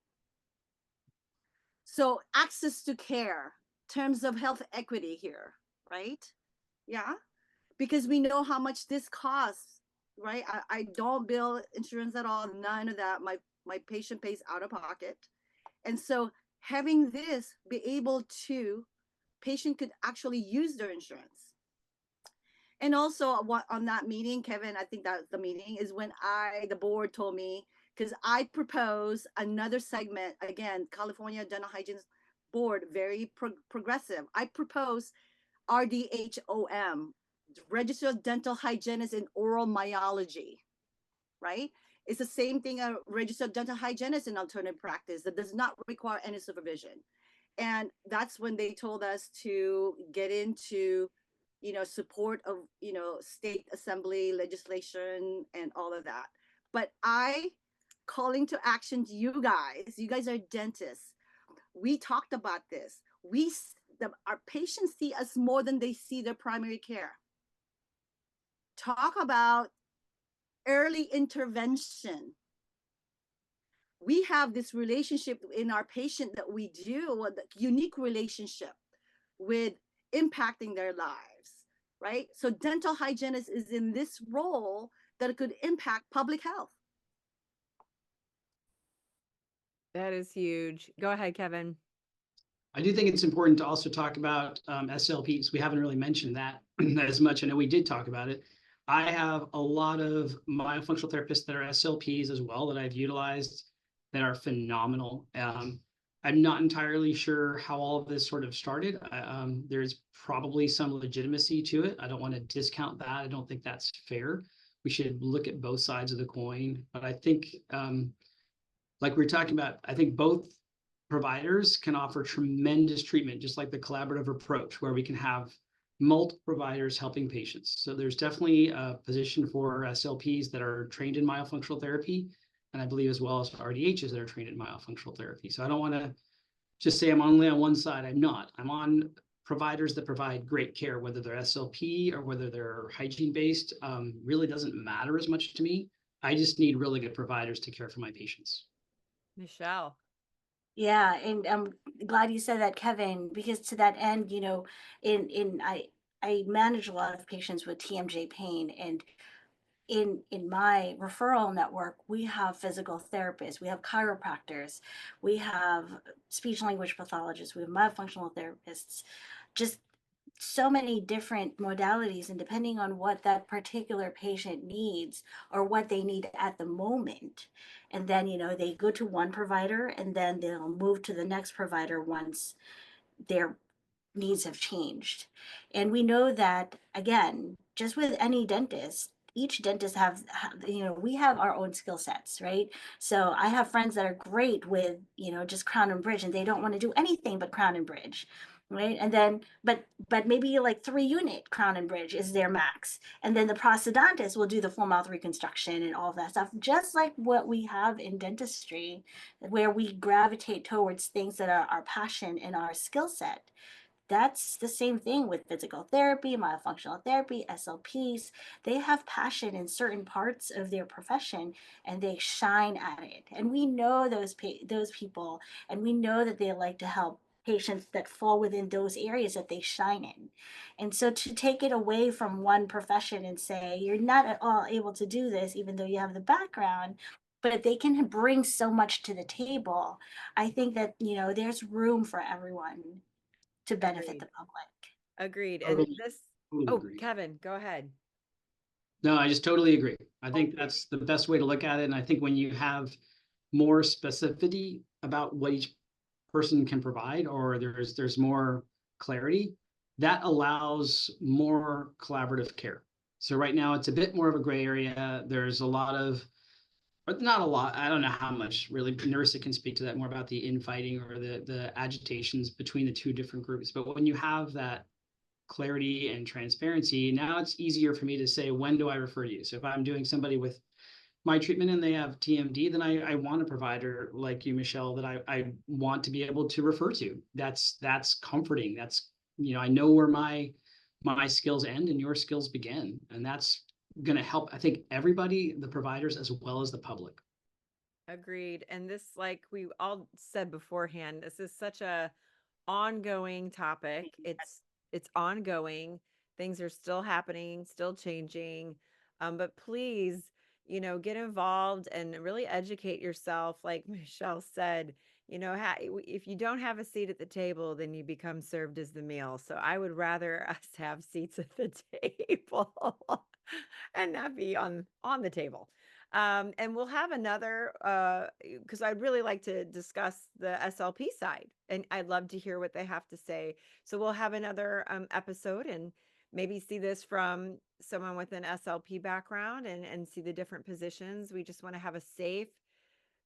Speaker 3: So access to care, terms of health equity here, right? Yeah, because we know how much this costs, right? I don't bill insurance at all, none of that. My patient pays out of pocket. And so having this be able to, patient could actually use their insurance. And also on that meeting, Kevin, I think that the meeting is when the board told me, because I propose another segment, again, California Dental Hygiene Board, very progressive. I propose RDHOM, Registered Dental Hygienist in Oral Myology, right? It's the same thing, a registered dental hygienist in alternative practice that does not require any supervision. And that's when they told us to get into, support of, state assembly legislation and all of that. But calling to action to you guys are dentists. We talked about this. Our patients see us more than they see their primary care. Talk about early intervention. We have this relationship in our patient that we do, a unique relationship with impacting their lives, right? So dental hygienist is in this role that could impact public health.
Speaker 1: That is huge. Go ahead, Kevin.
Speaker 4: I do think it's important to also talk about SLPs. We haven't really mentioned that as much. I know we did talk about it. I have a lot of myofunctional therapists that are SLPs as well that I've utilized that are phenomenal. I'm not entirely sure how all of this sort of started. There's probably some legitimacy to it. I don't want to discount that. I don't think that's fair. We should look at both sides of the coin. But I think, like we were talking about, I think both providers can offer tremendous treatment, just like the collaborative approach, where we can have multiple providers helping patients. So there's definitely a position for SLPs that are trained in myofunctional therapy, and I believe as well as RDHs that are trained in myofunctional therapy. So I don't want to just say I'm only on one side. I'm not. I'm on providers that provide great care, whether they're SLP or whether they're hygiene based. Really doesn't matter as much to me. I just need really good providers to care for my patients.
Speaker 1: Michelle.
Speaker 2: Yeah, and I'm glad you said that, Kevin, because to that end, I manage a lot of patients with TMJ pain, and in my referral network, we have physical therapists, we have chiropractors, we have speech language pathologists, we have myofunctional therapists, just so many different modalities. And depending on what that particular patient needs or what they need at the moment, and then they go to one provider and then they'll move to the next provider once their needs have changed. And we know that, again, just with any dentist, each dentist we have our own skill sets, right? So I have friends that are great with, just crown and bridge, and they don't want to do anything but crown and bridge. Right. And then, but maybe like 3 unit crown and bridge is their max. And then the prosthodontist will do the full mouth reconstruction and all of that stuff, just like what we have in dentistry, where we gravitate towards things that are our passion and our skill set. That's the same thing with physical therapy, myofunctional therapy, SLPs. They have passion in certain parts of their profession and they shine at it. And we know those people, and we know that they like to help patients that fall within those areas that they shine in. And so to take it away from one profession and say, you're not at all able to do this, even though you have the background, but they can bring so much to the table. I think that, there's room for everyone to benefit
Speaker 1: Agreed.
Speaker 2: the public.
Speaker 1: Agreed. And
Speaker 4: Totally,
Speaker 1: this,
Speaker 4: totally
Speaker 1: oh,
Speaker 4: agree.
Speaker 1: Kevin, go ahead.
Speaker 4: No, I just totally agree. I think that's the best way to look at it. And I think when you have more specificity about what each person can provide, or there's more clarity, that allows more collaborative care. So right now it's a bit more of a gray area. There's a lot of, but not a lot. I don't know how much really. Nerissa can speak to that more about the infighting or the agitations between the two different groups. But when you have that clarity and transparency, now it's easier for me to say, when do I refer to you? So if I'm doing somebody with my treatment and they have TMD, then I want a provider like you, Michelle, that I want to be able to refer to. That's comforting. That's, I know where my skills end and your skills begin. And that's going to help, I think, everybody, the providers as well as the public.
Speaker 1: Agreed. And this, like we all said beforehand, this is such a ongoing topic. It's ongoing. Things are still happening, still changing. But please, get involved and really educate yourself. Like Michelle said, if you don't have a seat at the table, then you become served as the meal. So I would rather us have seats at the table and not be on the table. And we'll have another, because I'd really like to discuss the SLP side, and I'd love to hear what they have to say. So we'll have another episode and maybe see this from someone with an SLP background and see the different positions. We just want to have a safe,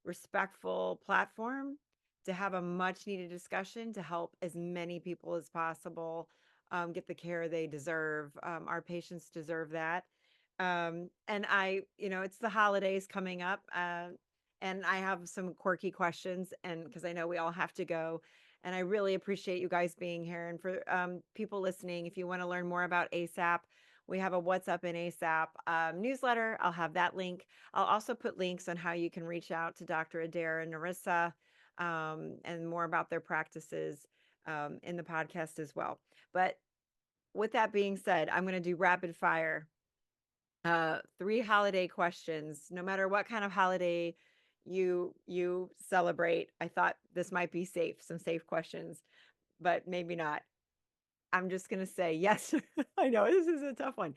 Speaker 1: respectful platform to have a much needed discussion to help as many people as possible get the care they deserve. Our patients deserve that. And it's the holidays coming up, and I have some quirky questions, and because I know we all have to go, and I really appreciate you guys being here. And for people listening, if you want to learn more about ASAP, we have a What's Up in ASAP newsletter. I'll have that link. I'll also put links on how you can reach out to Dr. Adair and Nerissa, and more about their practices in the podcast as well. But with that being said, I'm going to do rapid fire. 3 holiday questions. No matter what kind of holiday you celebrate, I thought this might be safe, some safe questions, but maybe not. I'm just going to say yes. I know this is a tough one.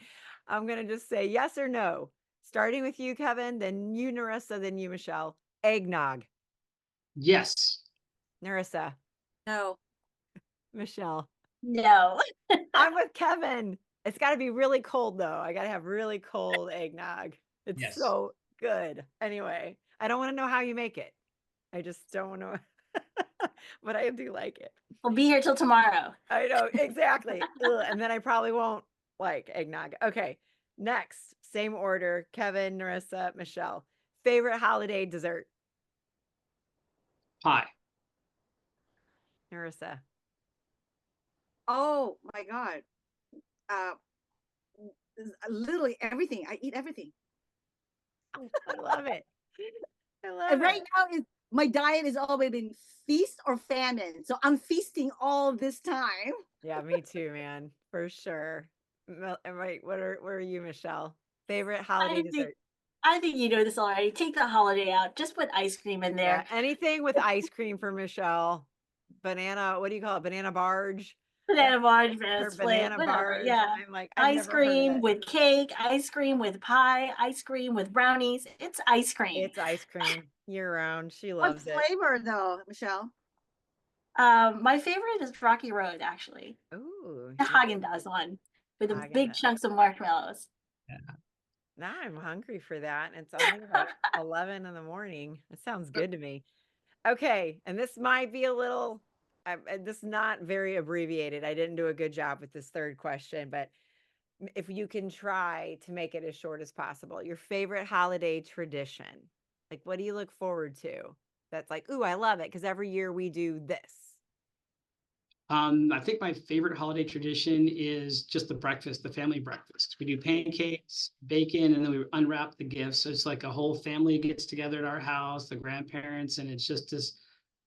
Speaker 1: I'm going to just say yes or no. Starting with you, Kevin, then you, Nerissa, then you, Michelle. Eggnog.
Speaker 4: Yes.
Speaker 1: Nerissa.
Speaker 3: No.
Speaker 1: Michelle.
Speaker 2: No.
Speaker 1: I'm with Kevin. It's got to be really cold, though. I got to have really cold eggnog. It's
Speaker 4: Yes.
Speaker 1: so good. Anyway, I don't want to know how you make it. I just don't want to, but I do like it.
Speaker 2: We'll be here till tomorrow.
Speaker 1: I know, exactly. Ugh, and then I probably won't like eggnog. Okay, next, same order. Kevin, Nerissa, Michelle. Favorite holiday dessert?
Speaker 4: Pie.
Speaker 1: Nerissa.
Speaker 3: Oh my God. Uh, literally everything. I eat everything.
Speaker 1: I love it. I love
Speaker 3: And right
Speaker 1: it.
Speaker 3: now is my diet is always been feast or famine. So I'm feasting all this time.
Speaker 1: Yeah, me too, man, for sure. Right, where are you, Michelle? Favorite holiday
Speaker 2: I think
Speaker 1: dessert?
Speaker 2: I think you know this already. Take the holiday out. Just put ice cream in
Speaker 1: Yeah,
Speaker 2: there.
Speaker 1: anything with ice cream for Michelle. Banana, what do you call it? Banana barge?
Speaker 2: Banana barge,
Speaker 1: Or
Speaker 2: banana split,
Speaker 1: banana
Speaker 2: whatever.
Speaker 1: barge.
Speaker 2: Yeah.
Speaker 1: I'm like, I've
Speaker 2: Ice
Speaker 1: never heard of
Speaker 2: cream
Speaker 1: that.
Speaker 2: with cake, ice cream with pie, ice cream with brownies. It's ice cream.
Speaker 1: It's ice cream year round. She
Speaker 3: What
Speaker 1: loves it.
Speaker 3: flavor though, Michelle?
Speaker 2: My favorite is Rocky Road, actually.
Speaker 1: Ooh,
Speaker 2: The
Speaker 1: yeah.
Speaker 2: Haagen-Dazs one with the big
Speaker 1: Haagen-Dazs.
Speaker 2: chunks of marshmallows.
Speaker 4: Yeah.
Speaker 1: Now I'm hungry for that. And it's only like 11 in the morning. It sounds good to me. Okay. And this might be a little, this is not very abbreviated. I didn't do a good job with this third question, but if you can try to make it as short as possible, your favorite holiday tradition. Like, what do you look forward to? That's like, ooh, I love it because every year we do this.
Speaker 4: I think my favorite holiday tradition is just the breakfast, the family breakfast. We do pancakes, bacon, and then we unwrap the gifts. So it's like a whole family gets together at our house, the grandparents, and it's just this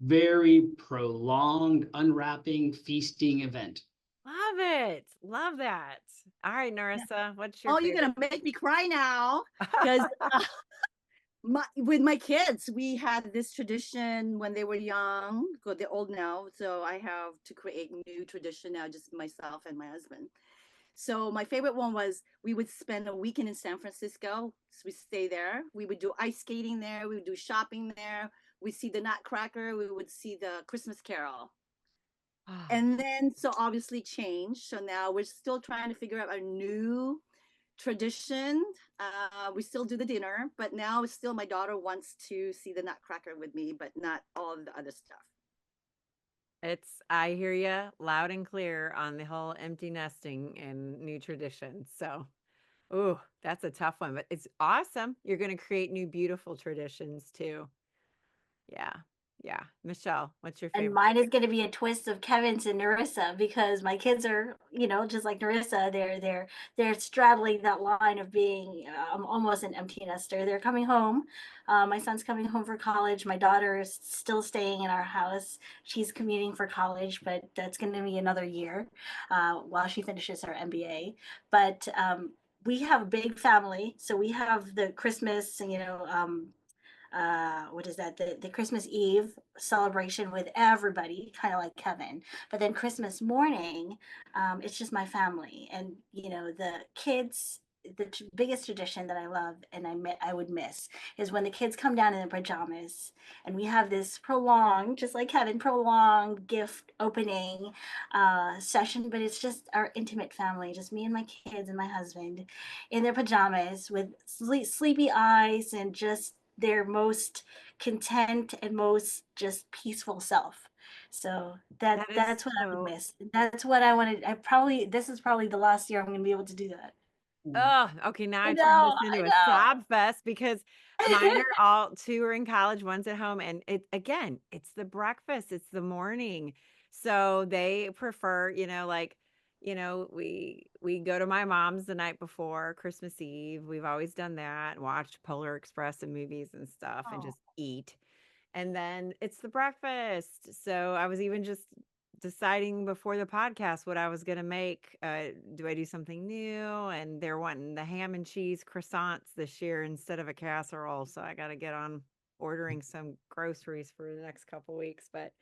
Speaker 4: very prolonged unwrapping, feasting event.
Speaker 1: Love it. Love that. All right, Nerissa, what's your
Speaker 3: Oh, you're
Speaker 1: favorite?
Speaker 3: gonna make me cry now because with my kids, we had this tradition when they were young. Good, they're old now, so I have to create new tradition now, just myself and my husband. So my favorite one was we would spend a weekend in San Francisco. So we stay there. We would do ice skating there. We would do shopping there. We'd see the Nutcracker. We would see the Christmas Carol. And then, so obviously change. So now we're still trying to figure out a new tradition. We still do the dinner, but now it's still my daughter wants to see the Nutcracker with me, but not all of the other stuff.
Speaker 1: I hear you loud and clear on the whole empty nesting and new traditions. So, ooh, that's a tough one, but it's awesome. You're going to create new, beautiful traditions too. Yeah. Yeah. Michelle, what's your
Speaker 2: And
Speaker 1: favorite?
Speaker 2: mine is going to be a twist of Kevin's and Nerissa because my kids are, just like Nerissa, they're straddling that line of being almost an empty nester. They're coming home. My son's coming home for college. My daughter is still staying in our house. She's commuting for college, but that's going to be another year while she finishes her MBA. But we have a big family, so we have the Christmas, what is that, the Christmas Eve celebration with everybody, kind of like Kevin. But then Christmas morning, it's just my family and the kids. The biggest tradition that I love and I would miss is when the kids come down in their pajamas and we have this prolonged, just like Kevin, prolonged gift opening session. But it's just our intimate family, just me and my kids and my husband in their pajamas with sleepy eyes and just their most content and most just peaceful self. So
Speaker 1: That is
Speaker 2: that's what I would
Speaker 1: so.
Speaker 2: miss. That's what I wanted. This is probably the last year I'm going to be able to do that.
Speaker 1: Oh, okay. Now
Speaker 2: I
Speaker 1: I turned
Speaker 2: know,
Speaker 1: this into a
Speaker 2: I
Speaker 1: sob fest because mine are all two are in college, one's at home, and it's the breakfast, it's the morning. So they prefer, we go to my mom's the night before Christmas Eve. We've always done that, watched Polar Express and movies and stuff, and
Speaker 2: know.
Speaker 1: just eat. And then it's the breakfast. So I was even just deciding before the podcast what I was going to make. Do I do something new? And they're wanting the ham and cheese croissants this year instead of a casserole. So I got to get on ordering some groceries for the next couple weeks. But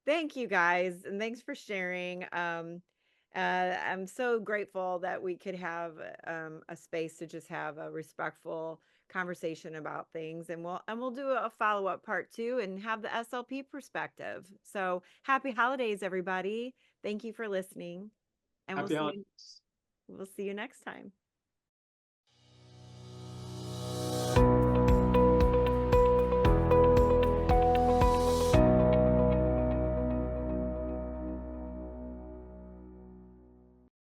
Speaker 1: thank you guys. And thanks for sharing. I'm so grateful that we could have a space to just have a respectful conversation about things, and we'll do a follow-up part 2 and have the SLP perspective. So happy holidays, everybody. Thank you for listening, and
Speaker 4: Happy holidays.
Speaker 1: we'll see you next time.